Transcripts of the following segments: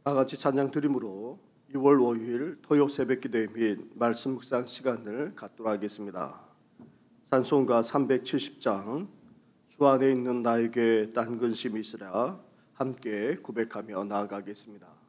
다 같이 찬양 드림으로 6월 5일 토요 새벽 기도회 및 말씀 묵상 시간을 갖도록 하겠습니다. 찬송가 370장 주 안에 있는 나에게 딴 근심이 있으랴 함께 고백하며 나아가겠습니다.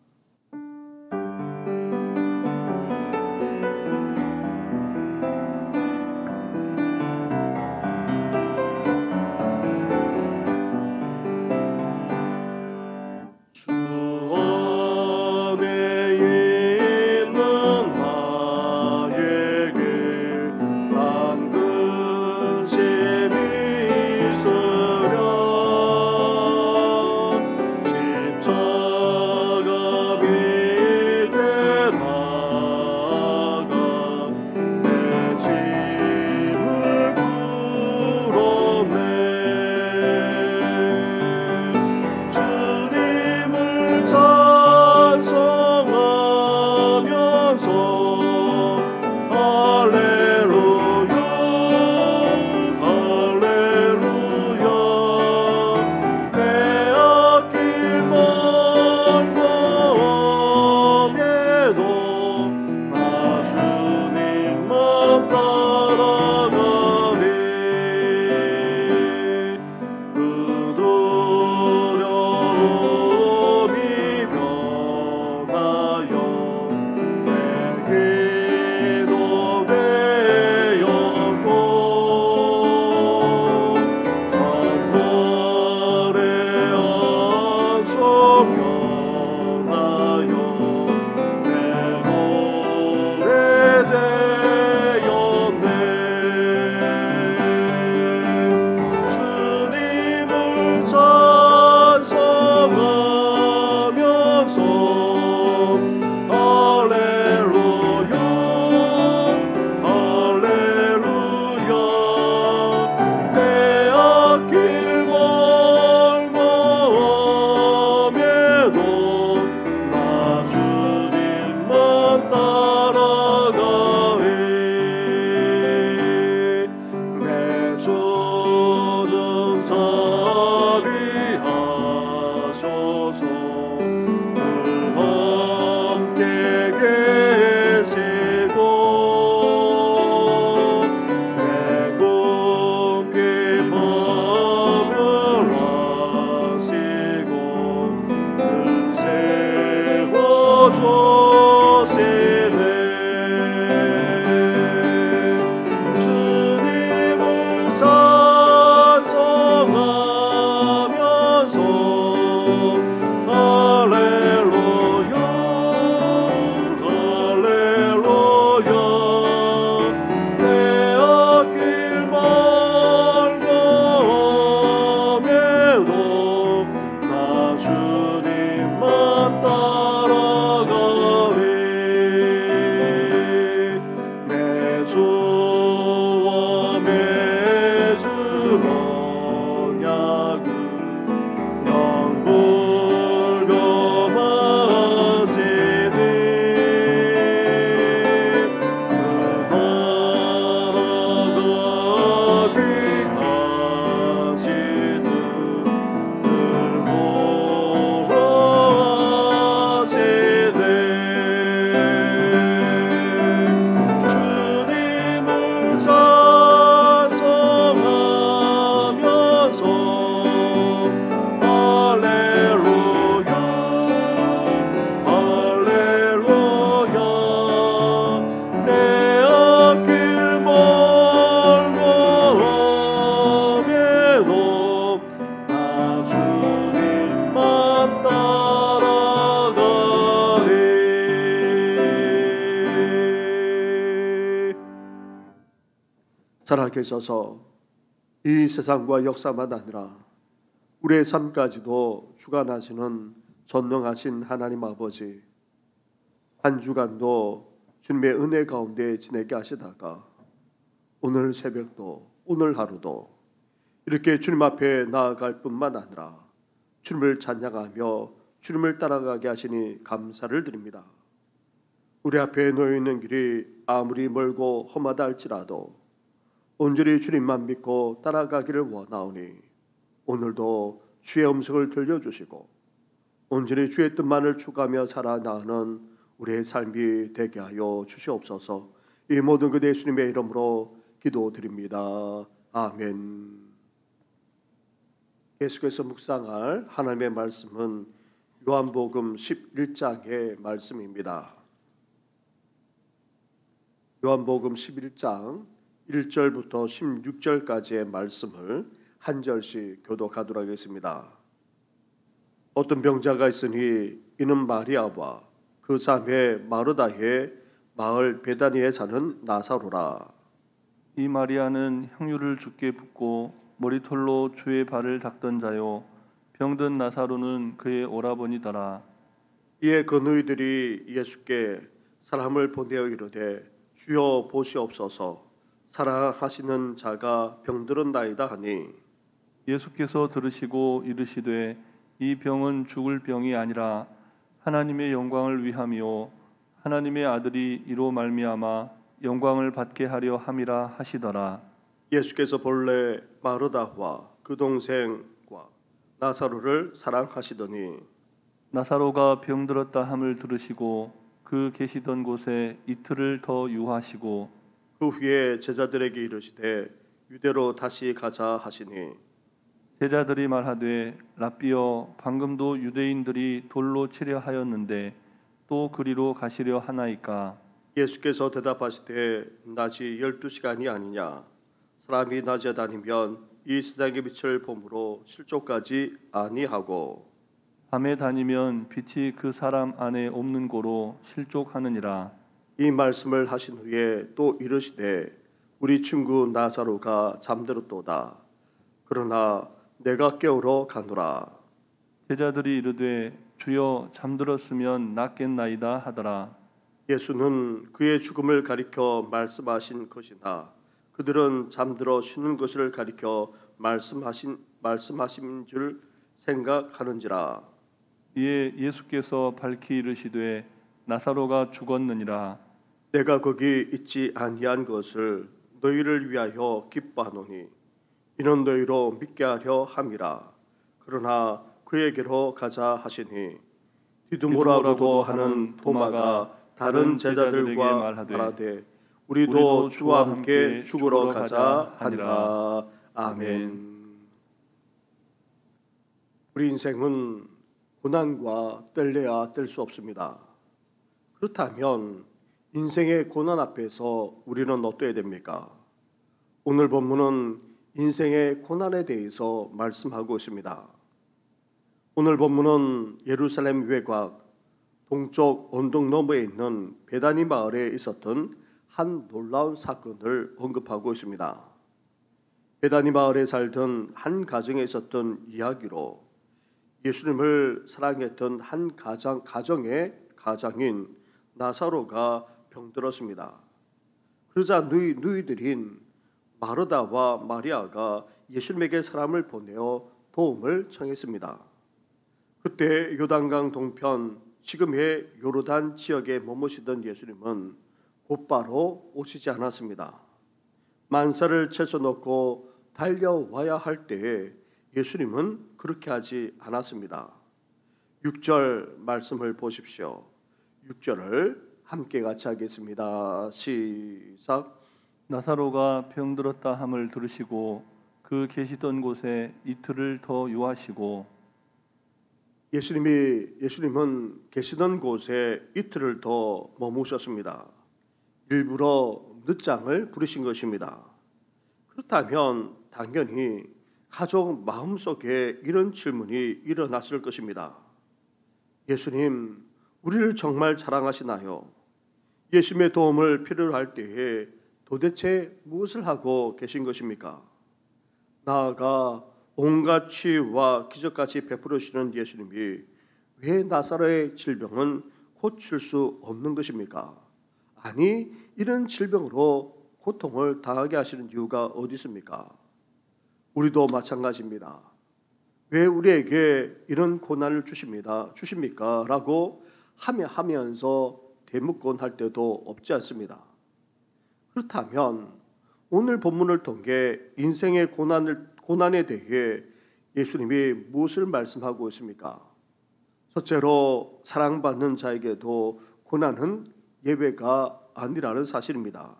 살아계셔서 이 세상과 역사만 아니라 우리의 삶까지도 주관하시는 전능하신 하나님 아버지, 한 주간도 주님의 은혜 가운데 지내게 하시다가 오늘 새벽도 오늘 하루도 이렇게 주님 앞에 나아갈 뿐만 아니라 주님을 찬양하며 주님을 따라가게 하시니 감사를 드립니다. 우리 앞에 놓여있는 길이 아무리 멀고 험하다 할지라도 온전히 주님만 믿고 따라가기를 원하오니 오늘도 주의 음성을 들려주시고 온전히 주의 뜻만을 추구하며 살아나가는 우리의 삶이 되게 하여 주시옵소서. 이 모든 것 예수님의 이름으로 기도드립니다. 아멘. 계속해서 묵상할 하나님의 말씀은 요한복음 11장의 말씀입니다. 요한복음 11장 1절부터 16절까지의 말씀을 한 절씩 교독하도록 하겠습니다. 어떤 병자가 있으니 이는 마리아와 그 자매 마르다의 마을 베다니에 사는 나사로라. 이 마리아는 향유를 주께 붓고 머리털로 주의 발을 닦던 자요, 병든 나사로는 그의 오라버니더라. 이에 그 너희들이 예수께 사람을 보내어 이르되 주여 보시옵소서, 사랑하시는 자가 병들었나이다 하니, 예수께서 들으시고 이르시되 이 병은 죽을 병이 아니라 하나님의 영광을 위함이요 하나님의 아들이 이로 말미암아 영광을 받게 하려 함이라 하시더라. 예수께서 본래 마르다와 그 동생과 나사로를 사랑하시더니 나사로가 병들었다 함을 들으시고 그 계시던 곳에 이틀을 더 유하시고 그 후에 제자들에게 이르시되 유대로 다시 가자 하시니, 제자들이 말하되 랍비여 방금도 유대인들이 돌로 치려 하였는데 또 그리로 가시려 하나이까. 예수께서 대답하시되 낮이 12시간이 아니냐. 사람이 낮에 다니면 이 세상의 빛을 보므로 실족까지 아니하고 밤에 다니면 빛이 그 사람 안에 없는 고로 실족하느니라. 이 말씀을 하신 후에 또 이르시되 우리 친구 나사로가 잠들었도다. 그러나 내가 깨우러 가노라. 제자들이 이르되 주여 잠들었으면 낫겠나이다 하더라. 예수는 그의 죽음을 가리켜 말씀하신 것이나 그들은 잠들어 쉬는 것을 가리켜 말씀하신 줄 생각하는지라. 이에 예수께서 밝히 이르시되 나사로가 죽었느니라. 내가 거기 있지 아니한 것을 너희를 위하여 기뻐하노니 이는 너희로 믿게 하려 함이라. 그러나 그에게로 가자 하시니 디두모라고도 하는 도마가 다른 제자들과 말하되 우리도 주와 함께 죽으러 가자 하니라. 아멘. 우리 인생은 고난과 뗄래야 뗄 수 없습니다. 그렇다면 인생의 고난 앞에서 우리는 어떠해야 됩니까? 오늘 본문은 인생의 고난에 대해서 말씀하고 있습니다. 오늘 본문은 예루살렘 외곽 동쪽 언덕 너머에 있는 베다니 마을에 있었던 한 놀라운 사건을 언급하고 있습니다. 베다니 마을에 살던 한 가정에 있었던 이야기로 예수님을 사랑했던 한 가정의 가장인 나사로가 병들었습니다. 그러자 누이들인 마르다와 마리아가 예수님에게 사람을 보내어 도움을 청했습니다. 그때 요단강 동편 지금의 요르단 지역에 머무시던 예수님은 곧바로 오시지 않았습니다. 만사를 제쳐놓고 달려와야 할 때에 예수님은 그렇게 하지 않았습니다. 6절 말씀을 보십시오. 6절을 함께 같이 하겠습니다. 시작. 나사로가 병들었다 함을 들으시고 그 계시던 곳에 이틀을 더 유하시고. 예수님은 계시던 곳에 이틀을 더 머무셨습니다. 일부러 늦장을 부리신 것입니다. 그렇다면 당연히 가족 마음속에 이런 질문이 일어났을 것입니다. 예수님, 우리를 정말 사랑하시나요? 예수님의 도움을 필요로 할 때에 도대체 무엇을 하고 계신 것입니까? 나아가 온갖 치유와 기적까지 베풀으시는 예수님이 왜 나사로의 질병은 고칠 수 없는 것입니까? 아니, 이런 질병으로 고통을 당하게 하시는 이유가 어디 있습니까? 우리도 마찬가지입니다. 왜 우리에게 이런 고난을 주십니까? 라고 하면서 되묻곤 할 때도 없지 않습니다. 그렇다면 오늘 본문을 통해 인생의 고난에 대해 예수님이 무엇을 말씀하고 있습니까? 첫째로 사랑받는 자에게도 고난은 예외가 아니라는 사실입니다.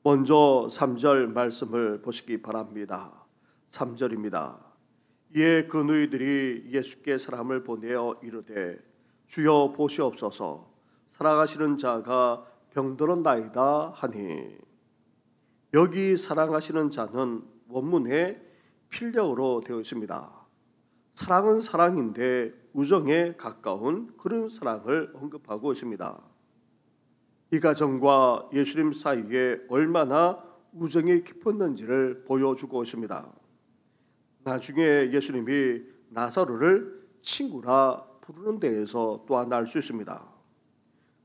먼저 3절 말씀을 보시기 바랍니다. 3절입니다. 이에 그 너희들이 예수께 사람을 보내어 이르되 주여 보시옵소서 사랑하시는 자가 병들었나이다 하니, 여기 사랑하시는 자는 원문에 필력으로 되어 있습니다. 사랑은 사랑인데 우정에 가까운 그런 사랑을 언급하고 있습니다. 이 가정과 예수님 사이에 얼마나 우정이 깊었는지를 보여주고 있습니다. 나중에 예수님이 나사로를 친구라 부르는 데에서 또한 알 수 있습니다.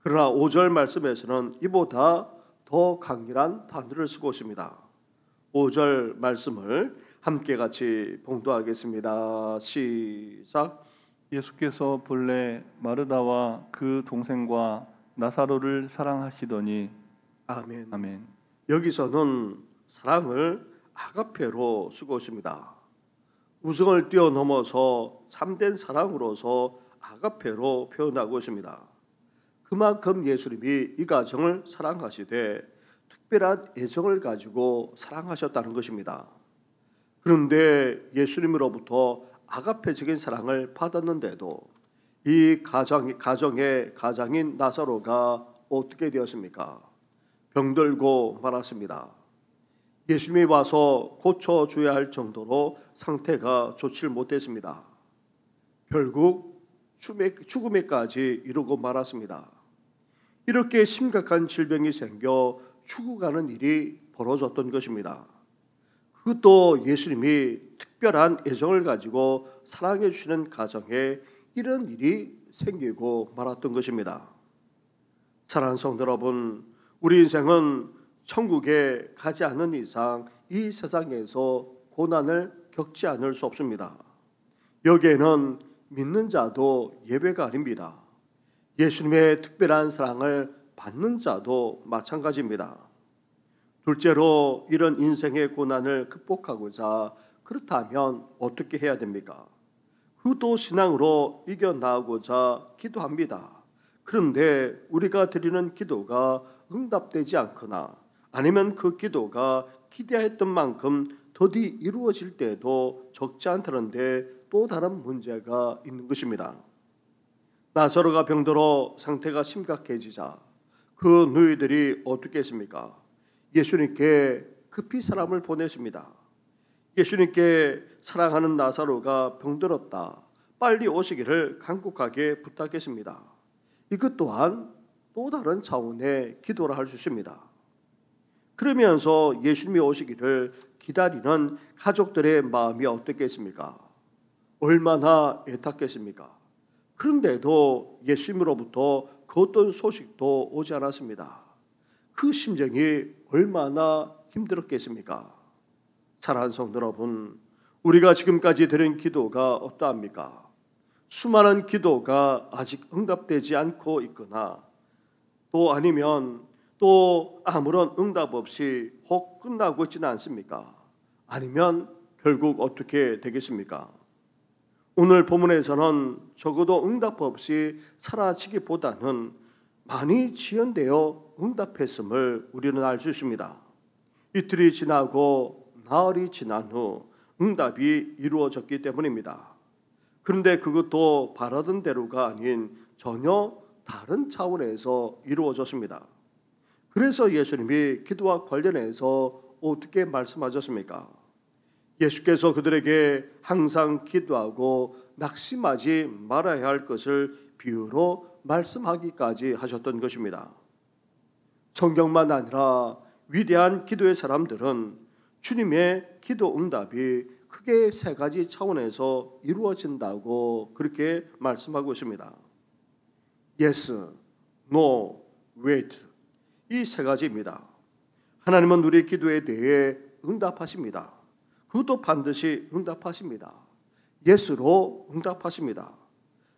그러나 5절 말씀에서는 이보다 더 강렬한 단어를 쓰고 있습니다. 5절 말씀을 함께 같이 봉독하겠습니다. 시작. 예수께서 본래 마르다와 그 동생과 나사로를 사랑하시더니. 아멘. 아멘. 여기서는 사랑을 아가페로 쓰고 있습니다. 우정을 뛰어넘어서 참된 사랑으로서 아가페로 표현하고 있습니다. 그만큼 예수님이 이 가정을 사랑하시되 특별한 애정을 가지고 사랑하셨다는 것입니다. 그런데 예수님으로부터 아가페적인 사랑을 받았는데도 이 가정의 가장인 나사로가 어떻게 되었습니까? 병들고 말았습니다. 예수님이 와서 고쳐줘야 할 정도로 상태가 좋지 못했습니다. 결국 죽음에까지 이르고 말았습니다. 이렇게 심각한 질병이 생겨 죽어가는 일이 벌어졌던 것입니다. 그것도 예수님이 특별한 애정을 가지고 사랑해 주시는 가정에 이런 일이 생기고 말았던 것입니다. 사랑하는 성도 여러분, 우리 인생은 천국에 가지 않는 이상 이 세상에서 고난을 겪지 않을 수 없습니다. 여기에는 믿는 자도 예외가 아닙니다. 예수님의 특별한 사랑을 받는 자도 마찬가지입니다. 둘째로 이런 인생의 고난을 극복하고자 그렇다면 어떻게 해야 됩니까? 그것도 신앙으로 이겨나가고자 기도합니다. 그런데 우리가 드리는 기도가 응답되지 않거나 아니면 그 기도가 기대했던 만큼 더디 이루어질 때도 적지 않다는데 또 다른 문제가 있는 것입니다. 나사로가 병들어 상태가 심각해지자 그 너희들이 어떻게 했습니까? 예수님께 급히 사람을 보냈습니다. 예수님께 사랑하는 나사로가 병들었다, 빨리 오시기를 간곡하게 부탁했습니다. 이것 또한 또 다른 차원의 기도라 할 수 있습니다. 그러면서 예수님이 오시기를 기다리는 가족들의 마음이 어떻겠습니까? 얼마나 애타겠습니까? 그런데도 예수님으로부터 그 어떤 소식도 오지 않았습니다. 그 심정이 얼마나 힘들었겠습니까? 사랑하는 성도 여러분, 우리가 지금까지 드린 기도가 어떠합니까? 수많은 기도가 아직 응답되지 않고 있거나 또 아니면 또 아무런 응답 없이 혹 끝나고 있지는 않습니까? 아니면 결국 어떻게 되겠습니까? 오늘 본문에서는 적어도 응답 없이 사라지기보다는 많이 지연되어 응답했음을 우리는 알 수 있습니다. 이틀이 지나고 나흘이 지난 후 응답이 이루어졌기 때문입니다. 그런데 그것도 바라던 대로가 아닌 전혀 다른 차원에서 이루어졌습니다. 그래서 예수님이 기도와 관련해서 어떻게 말씀하셨습니까? 예수께서 그들에게 항상 기도하고 낙심하지 말아야 할 것을 비유로 말씀하기까지 하셨던 것입니다. 성경만 아니라 위대한 기도의 사람들은 주님의 기도 응답이 크게 세 가지 차원에서 이루어진다고 그렇게 말씀하고 있습니다. Yes, No, Wait. 이 세 가지입니다. 하나님은 우리 기도에 대해 응답하십니다. 그것도 반드시 응답하십니다. Yes로 응답하십니다.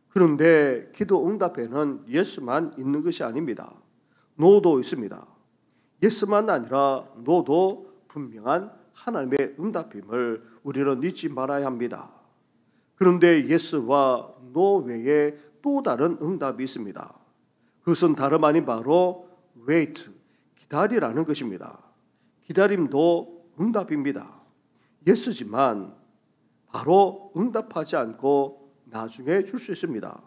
그런데 기도 응답에는 Yes만 있는 것이 아닙니다. No도 있습니다. Yes만 아니라 No도 분명한 하나님의 응답임을 우리는 잊지 말아야 합니다. 그런데 예스와 노 외에 또 다른 응답이 있습니다. 그것은 다름 아닌 바로 wait, 기다리라는 것입니다. 기다림도 응답입니다. 예스지만 바로 응답하지 않고 나중에 줄 수 있습니다.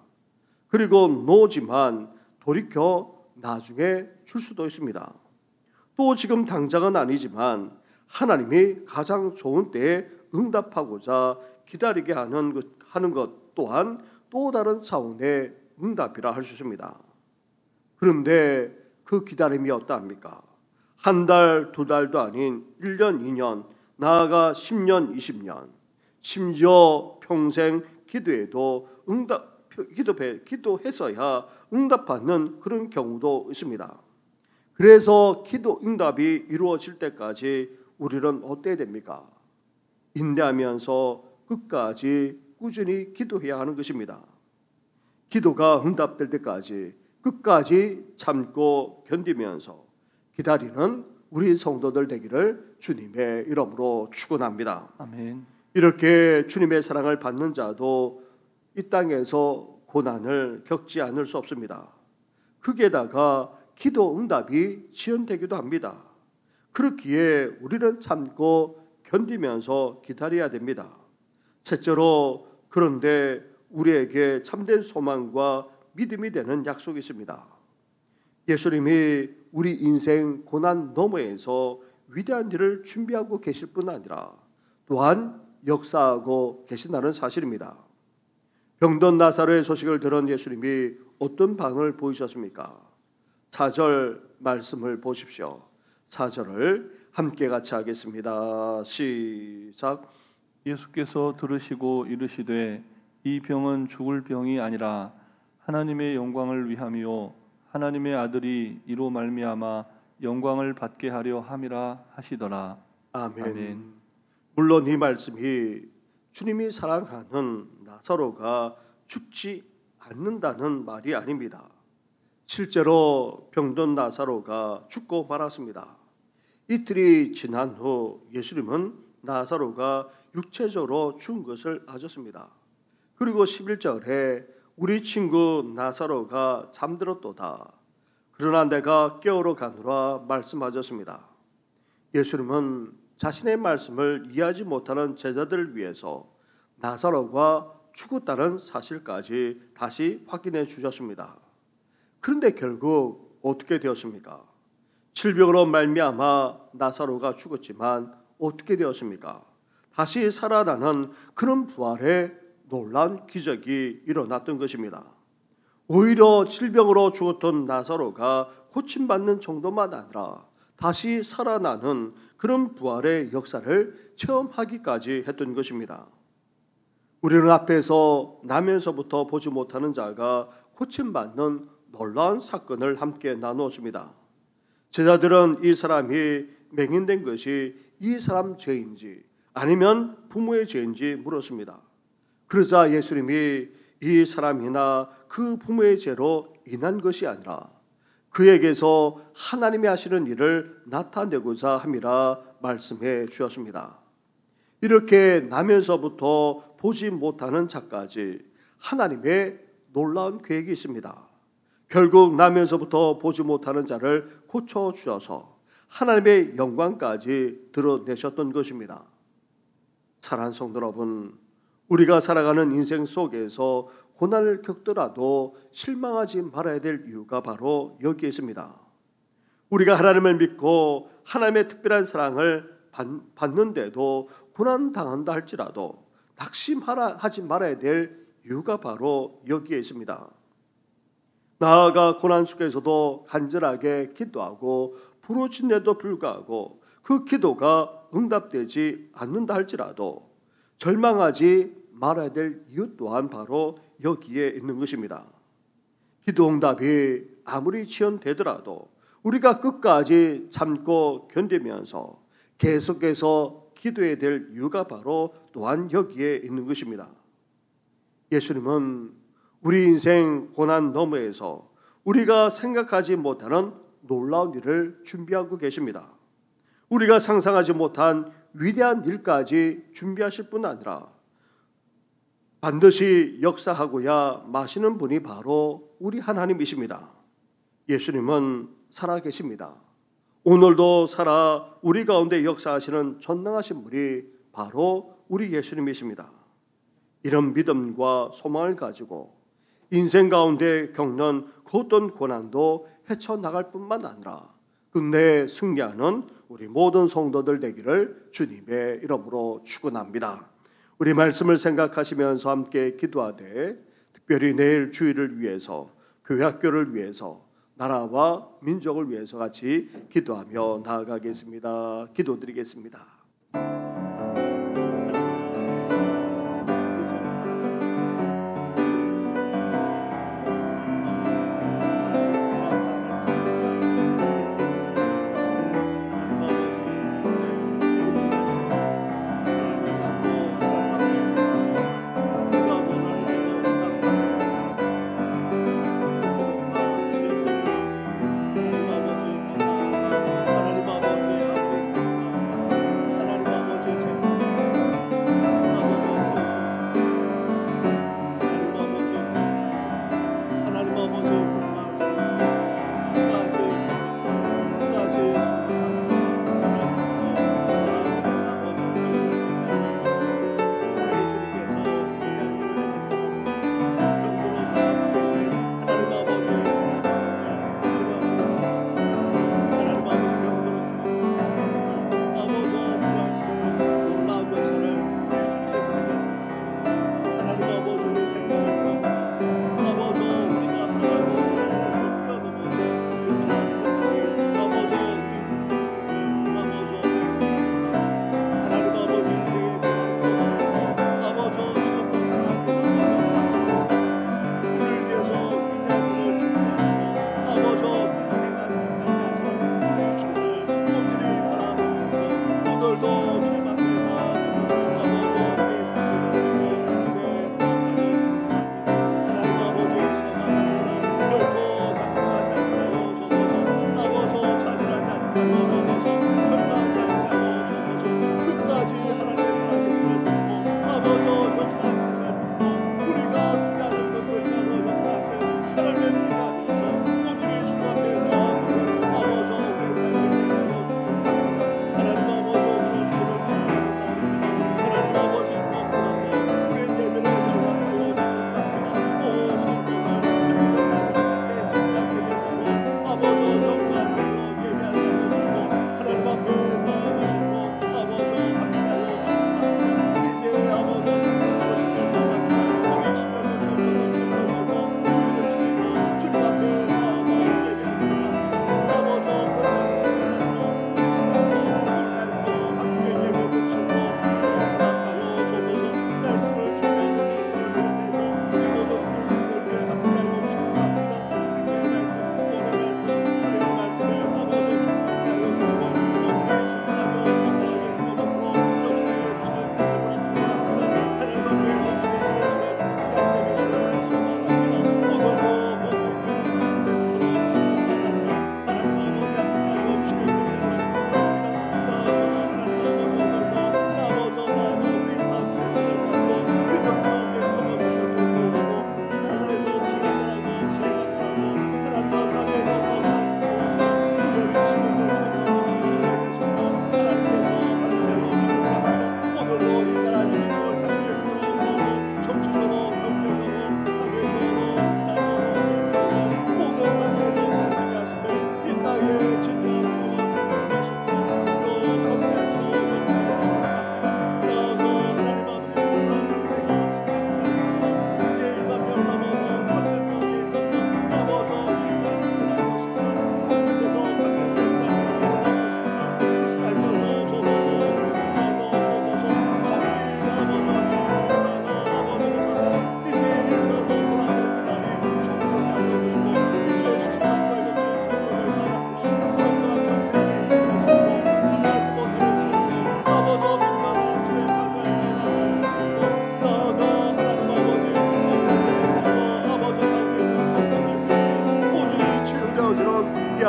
그리고 노지만 돌이켜 나중에 줄 수도 있습니다. 또 지금 당장은 아니지만 하나님이 가장 좋은 때에 응답하고자 기다리게 하는 것 또한 또 다른 차원의 응답이라 할 수 있습니다. 그런데 그 기다림이 어떠합니까? 한 달, 두 달도 아닌 1년, 2년, 나아가 10년, 20년, 심지어 평생 기도해도 기도해서야 응답받는 그런 경우도 있습니다. 그래서 기도 응답이 이루어질 때까지 우리는 어때야 됩니까? 인내하면서 끝까지 꾸준히 기도해야 하는 것입니다. 기도가 응답될 때까지 끝까지 참고 견디면서 기다리는 우리 성도들 되기를 주님의 이름으로 축원합니다. 아멘. 이렇게 주님의 사랑을 받는 자도 이 땅에서 고난을 겪지 않을 수 없습니다. 거기에다가 기도 응답이 지연되기도 합니다. 그렇기에 우리는 참고 견디면서 기다려야 됩니다. 셋째로, 그런데 우리에게 참된 소망과 믿음이 되는 약속이 있습니다. 예수님이 우리 인생 고난 너머에서 위대한 일을 준비하고 계실 뿐 아니라 또한 역사하고 계신다는 사실입니다. 병든 나사로의 소식을 들은 예수님이 어떤 반응을 보이셨습니까? 4절 말씀을 보십시오. 4절을 함께 같이 하겠습니다. 시작. 예수께서 들으시고 이르시되 이 병은 죽을 병이 아니라 하나님의 영광을 위함이요 하나님의 아들이 이로 말미암아 영광을 받게 하려 함이라 하시더라. 아멘. 아멘. 물론 이 말씀이 주님이 사랑하는 나사로가 죽지 않는다는 말이 아닙니다. 실제로 병든 나사로가 죽고 말았습니다. 이틀이 지난 후 예수님은 나사로가 육체적으로 죽은 것을 아셨습니다. 그리고 11절에 우리 친구 나사로가 잠들었도다. 그러나 내가 깨우러 가노라 말씀하셨습니다. 예수님은 자신의 말씀을 이해하지 못하는 제자들을 위해서 나사로가 죽었다는 사실까지 다시 확인해 주셨습니다. 그런데 결국 어떻게 되었습니까? 질병으로 말미암아 나사로가 죽었지만 어떻게 되었습니까? 다시 살아나는 그런 부활의 놀라운 기적이 일어났던 것입니다. 오히려 질병으로 죽었던 나사로가 고침받는 정도만 아니라 다시 살아나는 그런 부활의 역사를 체험하기까지 했던 것입니다. 우리는 앞에서 나면서부터 보지 못하는 자가 고침받는 놀라운 사건을 함께 나누었습니다. 제자들은 이 사람이 맹인된 것이 이 사람 죄인지 아니면 부모의 죄인지 물었습니다. 그러자 예수님이 이 사람이나 그 부모의 죄로 인한 것이 아니라 그에게서 하나님이 하시는 일을 나타내고자 함이라 말씀해 주었습니다. 이렇게 나면서부터 보지 못하는 자까지 하나님의 놀라운 계획이 있습니다. 결국 나면서부터 보지 못하는 자를 고쳐주셔서 하나님의 영광까지 드러내셨던 것입니다. 사랑하는 성도 여러분, 우리가 살아가는 인생 속에서 고난을 겪더라도 실망하지 말아야 될 이유가 바로 여기에 있습니다. 우리가 하나님을 믿고 하나님의 특별한 사랑을 받는데도 고난당한다 할지라도 낙심하지 말아야 될 이유가 바로 여기에 있습니다. 나아가 고난 속에서도 간절하게 기도하고 부르짖는데도 불구하고 그 기도가 응답되지 않는다 할지라도 절망하지 말아야 될 이유 또한 바로 여기에 있는 것입니다. 기도 응답이 아무리 지연되더라도 우리가 끝까지 참고 견디면서 계속해서 기도해야 될 이유가 바로 또한 여기에 있는 것입니다. 예수님은 우리 인생 고난 너머에서 우리가 생각하지 못하는 놀라운 일을 준비하고 계십니다. 우리가 상상하지 못한 위대한 일까지 준비하실 뿐 아니라 반드시 역사하고야 마시는 분이 바로 우리 하나님이십니다. 예수님은 살아계십니다. 오늘도 살아 우리 가운데 역사하시는 전능하신 분이 바로 우리 예수님이십니다. 이런 믿음과 소망을 가지고 인생 가운데 겪는 그 어떤 고난도 헤쳐나갈 뿐만 아니라 끝내 승리하는 우리 모든 성도들 되기를 주님의 이름으로 축원합니다. 우리 말씀을 생각하시면서 함께 기도하되 특별히 내일 주일을 위해서 교회 학교를 위해서 나라와 민족을 위해서 같이 기도하며 나아가겠습니다. 기도드리겠습니다.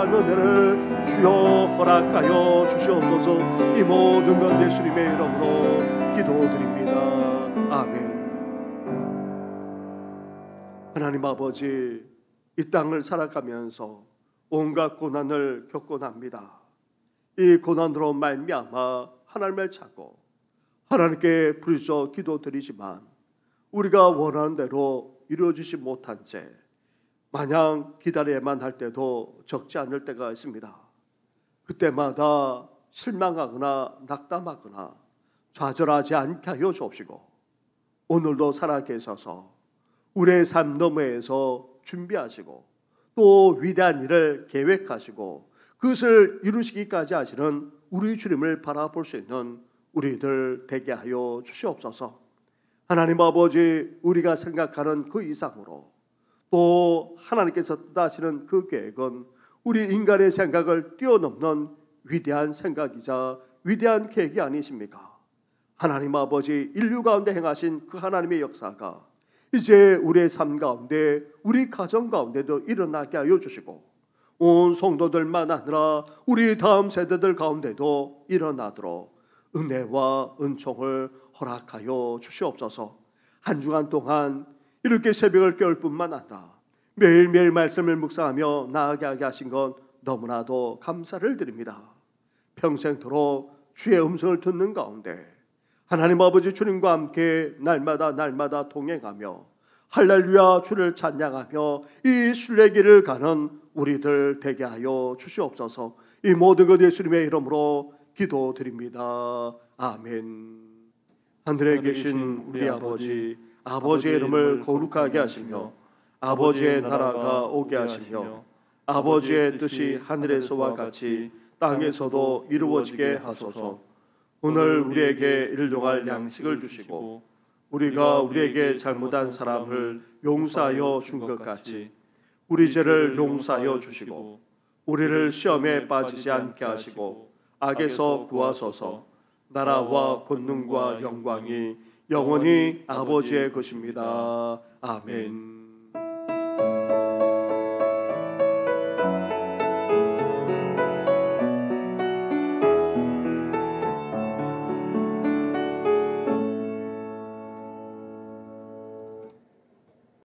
귀한 은혜를 주여 허락하여 주시옵소서. 이 모든 것 예수님의 이름으로 기도드립니다. 아멘. 하나님 아버지, 이 땅을 살아가면서 온갖 고난을 겪곤 합니다. 이 고난으로 말미암아 하나님을 찾고 하나님께 부르짖어 기도드리지만 우리가 원하는 대로 이루어지지 못한 채 마냥 기다려야만 할 때도 적지 않을 때가 있습니다. 그때마다 실망하거나 낙담하거나 좌절하지 않게 하여 주옵시고 오늘도 살아계셔서 우리의 삶 너머에서 준비하시고 또 위대한 일을 계획하시고 그것을 이루시기까지 하시는 우리 주님을 바라볼 수 있는 우리들 되게 하여 주시옵소서. 하나님 아버지, 우리가 생각하는 그 이상으로 또 하나님께서 뜻하시는 그 계획은 우리 인간의 생각을 뛰어넘는 위대한 생각이자 위대한 계획이 아니십니까? 하나님 아버지, 인류 가운데 행하신 그 하나님의 역사가 이제 우리의 삶 가운데 우리 가정 가운데도 일어나게 하여 주시고 온 성도들만 아니라 우리 다음 세대들 가운데도 일어나도록 은혜와 은총을 허락하여 주시옵소서. 한 주간 동안 이렇게 새벽을 깨울 뿐만 아니라 매일매일 말씀을 묵상하며 나아가게 하게 하신 것 너무나도 감사를 드립니다. 평생토록 주의 음성을 듣는 가운데 하나님 아버지 주님과 함께 날마다 동행하며 할렐루야 주를 찬양하며 이 순례길을 가는 우리들 되게 하여 주시옵소서. 이 모든 것 예수님의 이름으로 기도드립니다. 아멘. 하늘에 계신 우리 아버지, 아버지의 이름을 거룩하게 하시며 아버지의 나라가 오게 하시며 아버지의 뜻이 하늘에서와 같이 땅에서도 이루어지게 하소서. 오늘 우리에게 일용할 양식을 주시고 우리가 우리에게 잘못한 사람을 용서하여 준 것 같이 우리 죄를 용서하여 주시고 우리를 시험에 빠지지 않게 하시고 악에서 구하소서. 나라와 권능과 영광이 영원히 아버지의 것입니다. 아멘.